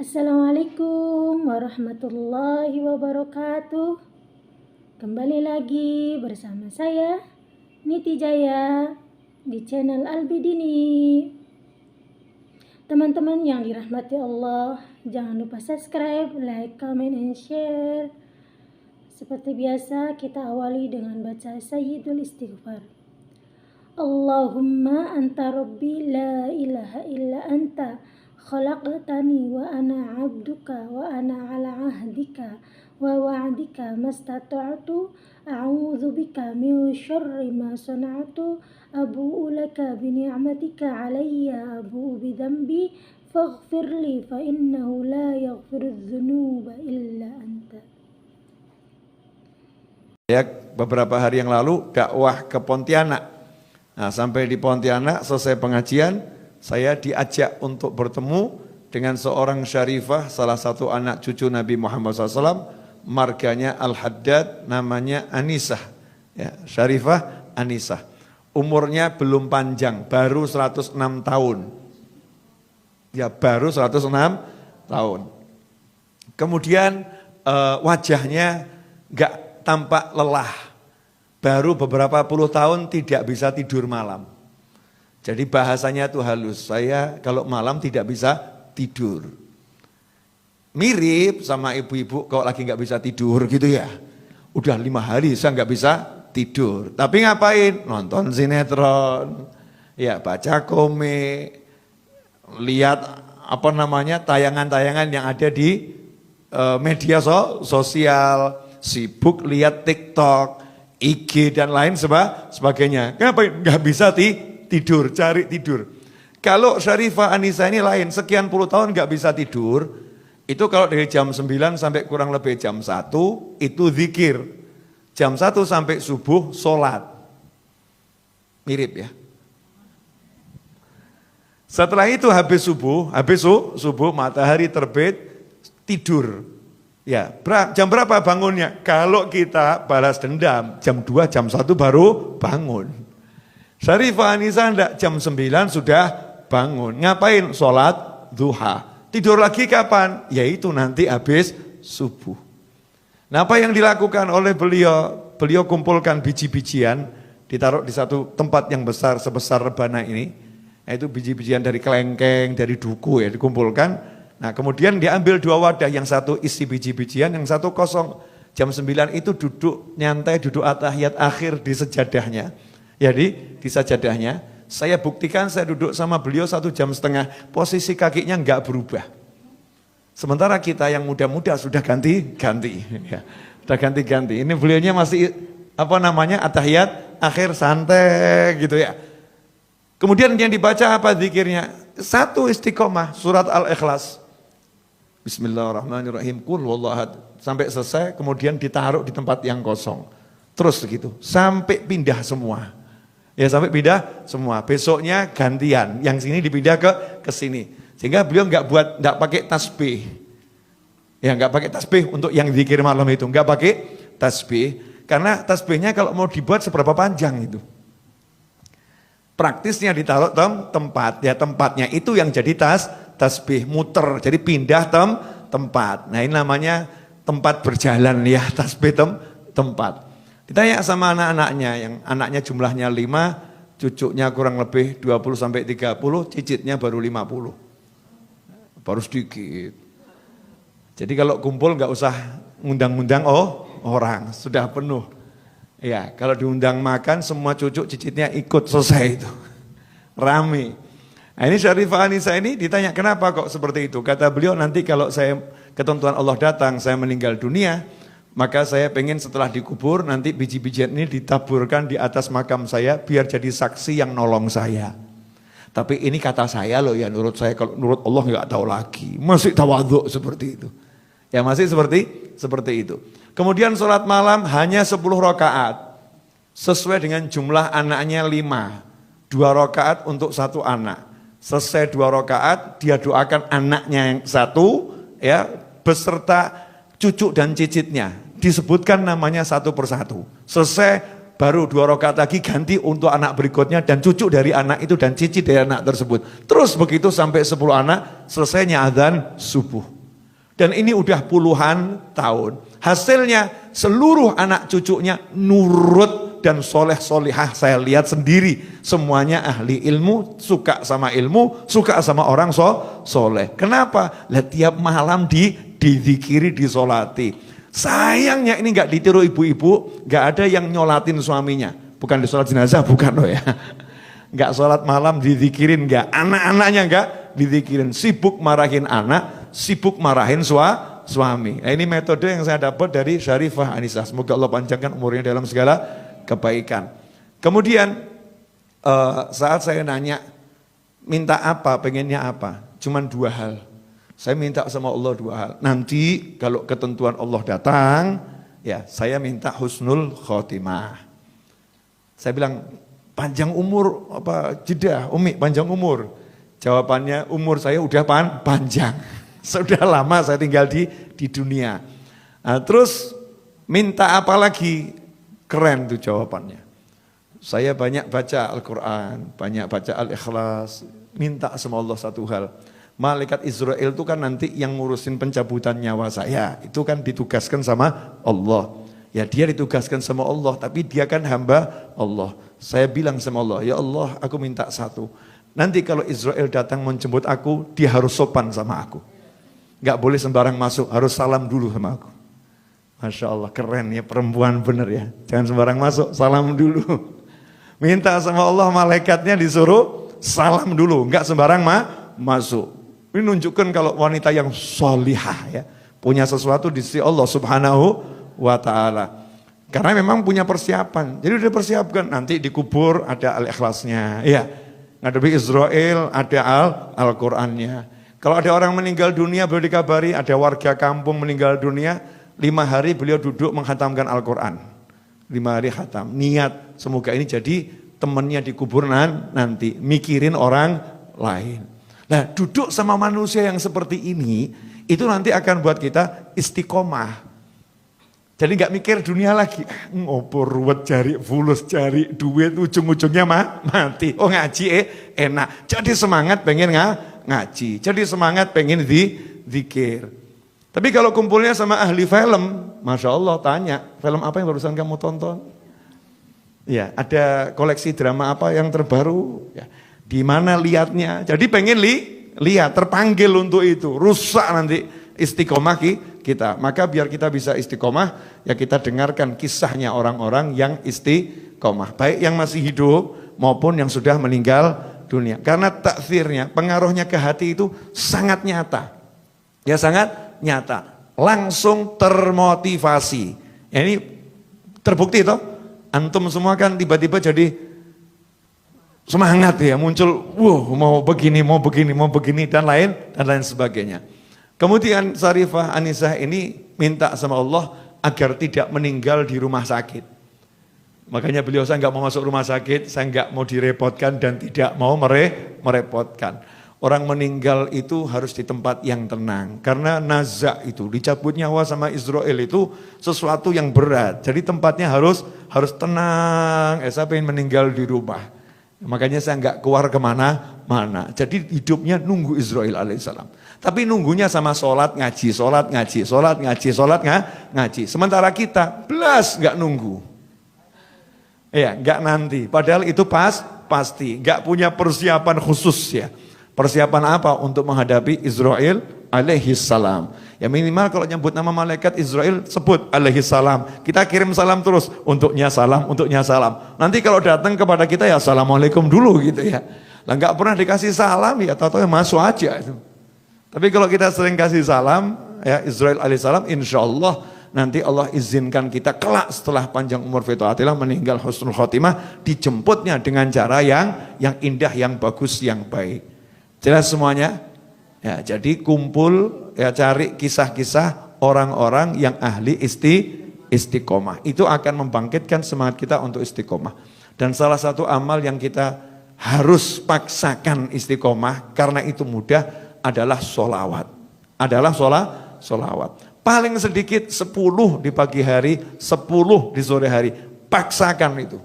Assalamualaikum warahmatullahi wabarakatuh. Kembali lagi bersama saya Niti Jaya di channel Albidini. Teman-teman yang dirahmati Allah, jangan lupa subscribe, like, comment, and share. Seperti biasa, kita awali dengan baca Sayyidul Istighfar. Allahumma anta rabbi la ilaha illa anta khalaqtani wa ana 'abduka wa ana 'ala 'ahdika wa wa'dika mastata'tu a'udzu bika min syarri ma sana'tu abu'u laka bi ni'matika 'alayya abu'u bi dhanbi faghfirli fa innahu la yaghfiru dzunuba illa anta. Ya, beberapa hari yang lalu dakwah ke Pontianak. Nah, sampai di Pontianak selesai pengajian, saya diajak untuk bertemu dengan seorang syarifah, salah satu anak cucu Nabi Muhammad SAW, marganya Al-Haddad, namanya Anisah. Ya, Syarifah Anisah. Umurnya belum panjang, baru 106 tahun. Ya, baru 106 tahun. Kemudian wajahnya enggak tampak lelah. Baru beberapa puluh tahun tidak bisa tidur malam. Jadi bahasanya itu halus, saya kalau malam tidak bisa tidur. Mirip sama ibu-ibu kalau lagi nggak bisa tidur gitu ya. Udah 5 hari saya nggak bisa tidur. Tapi ngapain? Nonton sinetron, ya baca komik, lihat tayangan-tayangan yang ada di media sosial, sibuk lihat TikTok, IG dan lain sebagainya. Kenapa nggak bisa tidur, cari tidur. Kalau Syarifah Anisah ini lain, sekian puluh tahun nggak bisa tidur, itu kalau dari jam 9 sampai kurang lebih jam 1, itu zikir. Jam 1 sampai subuh, sholat. Mirip ya. Setelah itu habis subuh, matahari terbit, tidur. Ya, jam berapa bangunnya? Kalau kita balas dendam, jam 2, jam 1 baru bangun. Syarifah Anisah enggak, jam 9 sudah bangun. Ngapain? Sholat duha. Tidur lagi kapan? Yaitu nanti habis subuh. Nah, apa yang dilakukan oleh beliau? Beliau kumpulkan biji-bijian, ditaruh di satu tempat yang besar sebesar rebana ini. Yaitu biji-bijian dari kelengkeng, dari duku ya, dikumpulkan. Nah, kemudian diambil 2 wadah, yang satu isi biji-bijian, yang satu kosong. Jam 9 itu duduk nyantai, duduk at-tahiyat akhir di sejadahnya. Jadi di sajadahnya, saya buktikan saya duduk sama beliau 1,5 jam, posisi kakinya enggak berubah. Sementara kita yang muda-muda sudah ganti-ganti. Ya, sudah ganti-ganti. Ini beliaunya masih at-tahiyat akhir santai gitu ya. Kemudian yang dibaca apa zikirnya? 1 istiqomah, surat Al-Ikhlas. Bismillahirrahmanirrahim, qul huwallahu ahad. Sampai selesai, kemudian ditaruh di tempat yang kosong. Terus gitu, sampai pindah semua. Ya, sampai pindah semua. Besoknya gantian, yang sini dipindah ke sini. Sehingga beliau enggak pakai tasbih. Ya, enggak pakai tasbih untuk yang zikir malam itu, enggak pakai tasbih. Karena tasbihnya kalau mau dibuat seberapa panjang itu. Praktisnya ditaruh tempat, ya tempatnya itu yang jadi tasbih, muter, jadi pindah tempat. Nah, ini namanya tempat berjalan ya, tasbih tempat. Ditanya sama anak-anaknya, yang anaknya jumlahnya 5, cucunya kurang lebih 20-30, cicitnya baru 50. Baru sedikit. Jadi kalau kumpul nggak usah ngundang-ngundang orang, sudah penuh. Ya, kalau diundang makan semua cucu cicitnya ikut, selesai itu. Rame. Nah, ini Syarifah Anisah ini ditanya kenapa kok seperti itu. Kata beliau, nanti kalau saya ketentuan Allah datang, saya meninggal dunia, maka saya pengen setelah dikubur nanti biji-bijian ini ditaburkan di atas makam saya biar jadi saksi yang nolong saya. Tapi ini kata saya loh ya, menurut saya, kalau menurut Allah nggak tahu lagi. Masih tawadhu seperti itu. Ya, masih seperti itu. Kemudian sholat malam hanya 10 rakaat. Sesuai dengan jumlah anaknya 5. 2 rakaat untuk 1 anak. Selesai 2 rakaat, dia doakan anaknya yang 1 ya beserta cucu dan cicitnya. Disebutkan namanya satu persatu. Selesai baru 2 rakaat lagi ganti untuk anak berikutnya dan cucu dari anak itu dan cicit dari anak tersebut. Terus begitu sampai 10 anak, selesainya adzan subuh. Dan ini udah puluhan tahun. Hasilnya seluruh anak cucunya nurut dan soleh solihah. Saya lihat sendiri. Semuanya ahli ilmu, suka sama ilmu, suka sama orang soleh. Kenapa? Lah tiap malam dizikiri, disolati. Sayangnya ini gak ditiru ibu-ibu, gak ada yang nyolatin suaminya. Bukan di sholat jenazah, bukan loh ya. Gak sholat malam dizikirin, gak. Anak-anaknya gak dizikirin. Sibuk marahin anak, sibuk marahin suami. Nah, ini metode yang saya dapat dari Syarifah Anisah. Semoga Allah panjangkan umurnya dalam segala kebaikan. Kemudian saat saya nanya, minta apa, pengennya apa? Cuman 2 hal. Saya minta sama Allah 2 hal. Nanti kalau ketentuan Allah datang, ya saya minta husnul khotimah. Saya bilang, panjang umur apa jeda, Umi panjang umur. Jawabannya, umur saya udah panjang. Sudah lama saya tinggal di dunia. Nah, terus minta apa lagi? Keren tuh jawabannya. Saya banyak baca Al-Quran, banyak baca Al-Ikhlas. Minta sama Allah 1 hal. Malaikat Israel itu kan nanti yang ngurusin pencabutan nyawa saya. Itu kan ditugaskan sama Allah. Ya dia ditugaskan sama Allah, tapi dia kan hamba Allah. Saya bilang sama Allah, ya Allah aku minta 1. Nanti kalau Israel datang menjemput aku, dia harus sopan sama aku. Gak boleh sembarang masuk, harus salam dulu sama aku. Masya Allah keren ya, perempuan bener ya. Jangan sembarang masuk, salam dulu. Minta sama Allah malaikatnya disuruh salam dulu, gak sembarang masuk. Ini nunjukkan kalau wanita yang solihah ya, punya sesuatu di sisi Allah subhanahu wa ta'ala. Karena memang punya persiapan. Jadi udah persiapkan, nanti dikubur ada Al-Ikhlasnya. Ya, ngadepi Israel ada Al-Qurannya. Kalau ada orang meninggal dunia beliau dikabari, ada warga kampung meninggal dunia, 5 hari beliau duduk menghatamkan Al-Quran. 5 hari khatam. Niat semoga ini jadi temannya dikubur nanti. Mikirin orang lain. Nah duduk sama manusia yang seperti ini, itu nanti akan buat kita istiqomah. Jadi gak mikir dunia lagi, ngopo ruwet cari fulus, cari duit, ujung-ujungnya mati. Oh ngaji enak, jadi semangat pengen ngaji, jadi semangat pengen zikir. Tapi kalau kumpulnya sama ahli film, Masya Allah tanya, film apa yang barusan kamu tonton? Ya ada koleksi drama apa yang terbaru? Ya. Di mana lihatnya? Jadi pengen lihat, terpanggil untuk itu. Rusak nanti istiqomah kita. Maka biar kita bisa istiqomah, ya kita dengarkan kisahnya orang-orang yang istiqomah. Baik yang masih hidup maupun yang sudah meninggal dunia. Karena taksirnya, pengaruhnya ke hati itu sangat nyata. Ya sangat nyata. Langsung termotivasi. Ya, ini terbukti toh. Antum semua kan tiba-tiba jadi semangat ya, muncul mau begini dan lain sebagainya. Kemudian Syarifah Anisah ini minta sama Allah agar tidak meninggal di rumah sakit. Makanya beliau, saya nggak mau masuk rumah sakit, saya nggak mau direpotkan dan tidak mau merepotkan. Orang meninggal itu harus di tempat yang tenang. Karena nazak itu, dicabut nyawa sama Israel itu sesuatu yang berat. Jadi tempatnya harus tenang. Saya pengen meninggal di rumah. Makanya saya nggak keluar kemana-mana. Jadi hidupnya nunggu Israel alaihissalam. Tapi nunggunya sama sholat ngaji. Sementara kita belas nggak nunggu. Ya nggak nanti. Padahal itu pasti. Nggak punya persiapan khusus ya. Persiapan apa untuk menghadapi Israel alaihissalam? Ya minimal kalau nyebut nama malaikat Israel sebut alaihissalam. Kita kirim salam terus, untuknya salam. Nanti kalau datang kepada kita ya assalamualaikum dulu gitu ya. Lah nggak pernah dikasih salam ya, tahu-tahu masuk aja itu. Tapi kalau kita sering kasih salam ya Israel alaihissalam, insyaallah nanti Allah izinkan kita kelak setelah panjang umur fitaatillah meninggal husnul khotimah, dijemputnya dengan cara yang indah, yang bagus, yang baik. Jelas semuanya? Ya, jadi kumpul ya, cari kisah-kisah orang-orang yang ahli istiqomah. Itu akan membangkitkan semangat kita untuk istiqomah. Dan salah satu amal yang kita harus paksakan istiqomah karena itu mudah adalah sholawat. Sholawat. Paling sedikit 10 di pagi hari, 10 di sore hari. Paksakan itu.